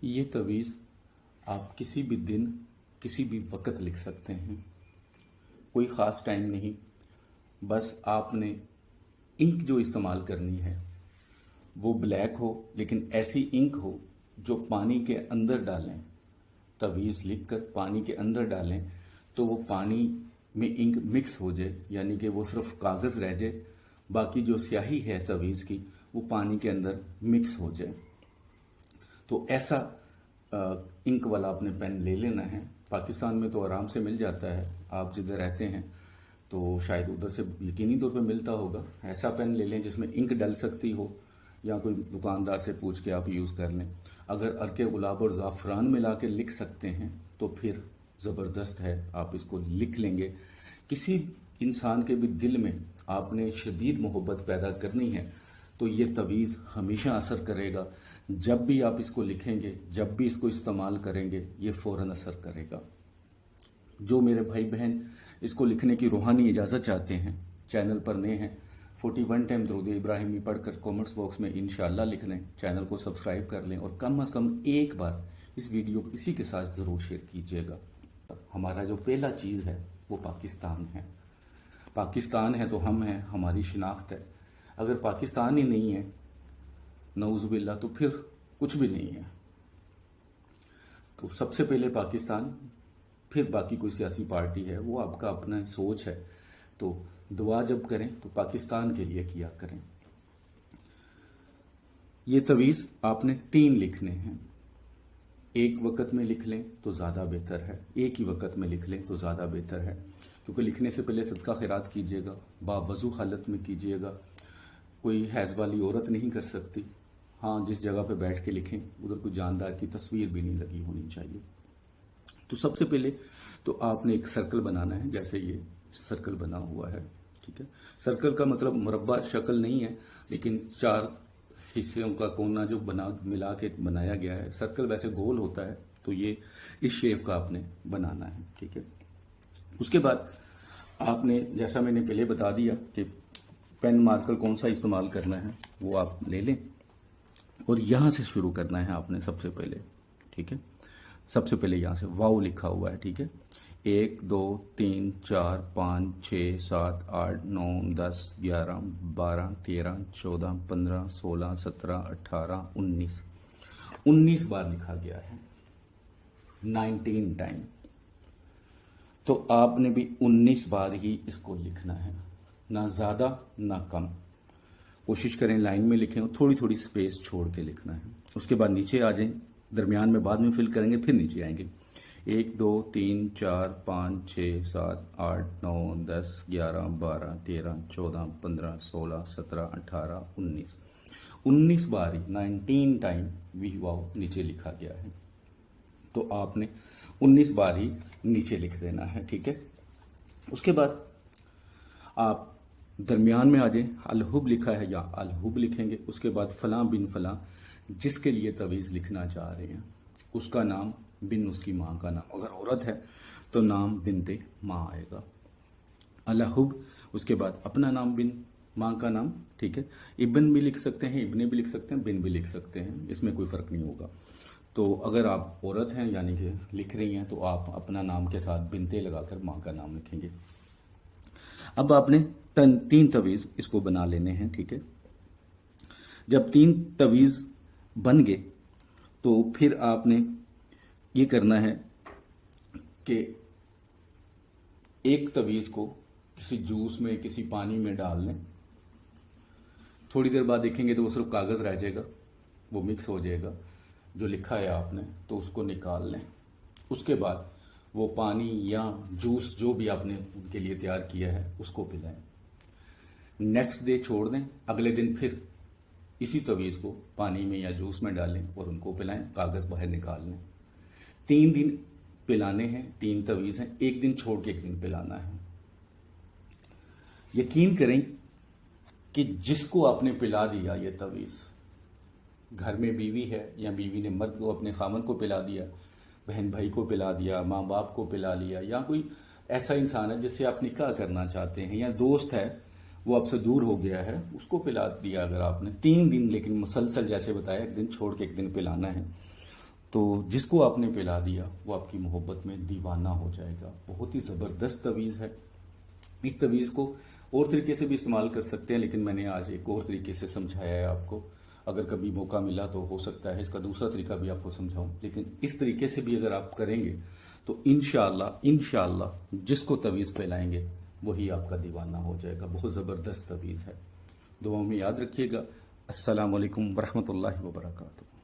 ये तवीज़ आप किसी भी दिन किसी भी वक्त लिख सकते हैं। कोई ख़ास टाइम नहीं, बस आपने इंक जो इस्तेमाल करनी है वो ब्लैक हो, लेकिन ऐसी इंक हो जो पानी के अंदर डालें। तवीज़ लिख कर पानी के अंदर डालें तो वो पानी में इंक मिक्स हो जाए, यानी कि वो सिर्फ कागज़ रह जाए, बाकी जो स्याही है तवीज़ की वो पानी के अंदर मिक्स हो जाए। तो ऐसा इंक वाला आपने पेन ले लेना है। पाकिस्तान में तो आराम से मिल जाता है, आप जिधर रहते हैं तो शायद उधर से यकीनी तौर पे मिलता होगा। ऐसा पेन ले लें जिसमें इंक डल सकती हो, या कोई दुकानदार से पूछ के आप यूज़ कर लें। अगर अर्के गुलाब और ज़ाफ़रान मिला के लिख सकते हैं तो फिर ज़बरदस्त है, आप इसको लिख लेंगे। किसी इंसान के भी दिल में आपने शदीद मोहब्बत पैदा करनी है तो ये तवीज़ हमेशा असर करेगा। जब भी आप इसको लिखेंगे, जब भी इसको इस्तेमाल करेंगे, ये फ़ौरन असर करेगा। जो मेरे भाई बहन इसको लिखने की रूहानी इजाज़त चाहते हैं, चैनल पर नए हैं, 41 टाइम दरूद इब्राहिमी पढ़कर कमेंट्स बॉक्स में इंशाल्लाह लिख लें, चैनल को सब्सक्राइब कर लें और कम से कम एक बार इस वीडियो को किसी के साथ ज़रूर शेयर कीजिएगा। हमारा जो पहला चीज़ है वो पाकिस्तान है। पाकिस्तान है तो हम हैं, हमारी शिनाख्त है। अगर पाकिस्तान ही नहीं है, नऊज़ुबिल्लाह, तो फिर कुछ भी नहीं है। तो सबसे पहले पाकिस्तान, फिर बाकी कोई सियासी पार्टी है, वो आपका अपना सोच है। तो दुआ जब करें तो पाकिस्तान के लिए किया करें। ये तवीज़ आपने 3 लिखने हैं। एक वक्त में लिख लें तो ज़्यादा बेहतर है, एक ही वक्त में लिख लें तो ज़्यादा बेहतर है, क्योंकि लिखने से पहले सदका खैरात कीजिएगा, बावज़ू हालत में कीजिएगा। कोई हैज़ वाली औरत नहीं कर सकती। हाँ, जिस जगह पे बैठ के लिखें उधर कोई जानदार की तस्वीर भी नहीं लगी होनी चाहिए। तो सबसे पहले तो आपने एक सर्कल बनाना है, जैसे ये सर्कल बना हुआ है, ठीक है। सर्कल का मतलब मुरब्बा शक्ल नहीं है, लेकिन 4 हिस्सों का कोना जो बना मिला के बनाया गया है। सर्कल वैसे गोल होता है, तो ये इस शेप का आपने बनाना है, ठीक है। उसके बाद आपने, जैसा मैंने पहले बता दिया कि पेन मार्कर कौन सा इस्तेमाल करना है वो आप ले लें, और यहाँ से शुरू करना है आपने सबसे पहले, ठीक है। सबसे पहले यहाँ से वाव लिखा हुआ है, ठीक है। 1 2 3 4 5 6 7 8 9 10 11 12 13 14 15 16 17 18 19 बार लिखा गया है, 19 टाइम। तो आपने भी 19 बार ही इसको लिखना है, ना ज़्यादा ना कम। कोशिश करें लाइन में लिखें और थोड़ी थोड़ी स्पेस छोड़ के लिखना है। उसके बाद नीचे आ जाएं, दरमियान में बाद में फिल करेंगे, फिर नीचे आएंगे। 1 2 3 4 5 6 7 8 9 10 11 12 13 14 15 16 17 18 19 बार ही 19 टाइम वी वाव नीचे लिखा गया है। तो आपने 19 बार ही नीचे लिख देना है, ठीक है। उसके बाद आप दरमियान में आ जाए, अलहुब लिखा है या अलहुब लिखेंगे। उसके बाद फलां बिन फलां, जिसके लिए तवीज़ लिखना चाह रहे हैं उसका नाम बिन उसकी माँ का नाम, अगर औरत है तो नाम बिनते माँ आएगा, अलहुब। उसके बाद अपना नाम बिन माँ का नाम, ठीक है। इब्न भी लिख सकते हैं, इब्ने भी लिख सकते हैं, बिन भी लिख सकते हैं, इसमें कोई फ़र्क नहीं होगा। तो अगर आप औरत हैं यानी कि लिख रही हैं तो आप अपना नाम के साथ बिनते लगाकर माँ का नाम लिखेंगे। अब आपने 3 तवीज़ इसको बना लेने हैं, ठीक है। जब 3 तवीज़ बन गए तो फिर आपने ये करना है कि एक तवीज़ को किसी जूस में, किसी पानी में डाल लें। थोड़ी देर बाद देखेंगे तो वो सिर्फ कागज़ रह जाएगा, वो मिक्स हो जाएगा जो लिखा है आपने, तो उसको निकाल लें। उसके बाद वो पानी या जूस जो भी आपने उनके लिए तैयार किया है उसको पिलाएं। नेक्स्ट डे छोड़ दें, अगले दिन फिर इसी तवीज़ को पानी में या जूस में डालें और उनको पिलाएं, कागज़ बाहर निकाल लें। 3 दिन पिलाने हैं, 3 तवीज़ हैं, एक दिन छोड़ के एक दिन पिलाना है। यकीन करें कि जिसको आपने पिला दिया ये तवीज़, घर में बीवी है या बीवी ने मर्द को, अपने खामन को पिला दिया, बहन भाई को पिला दिया, माँ बाप को पिला लिया, या कोई ऐसा इंसान है जिससे आप निकाह करना चाहते हैं, या दोस्त है वो आपसे दूर हो गया है, उसको पिला दिया अगर आपने 3 दिन, लेकिन मुसलसल जैसे बताया, एक दिन छोड़ के एक दिन पिलाना है। तो जिसको आपने पिला दिया वो आपकी मोहब्बत में दीवाना हो जाएगा। बहुत ही ज़बरदस्त तवीज़ है। इस तवीज़ को और तरीके से भी इस्तेमाल कर सकते हैं, लेकिन मैंने आज एक और तरीके से समझाया है आपको। अगर कभी मौका मिला तो हो सकता है इसका दूसरा तरीका भी आपको समझाऊं, लेकिन इस तरीके से भी अगर आप करेंगे तो इंशाअल्लाह जिसको तवीज़ पिलाएंगे वही आपका दीवाना हो जाएगा। बहुत ज़बरदस्त तवीज़ है। दुआ में याद रखिएगा। अस्सलाम वालेकुम वरहमतुल्लाहि वबरकातुहू।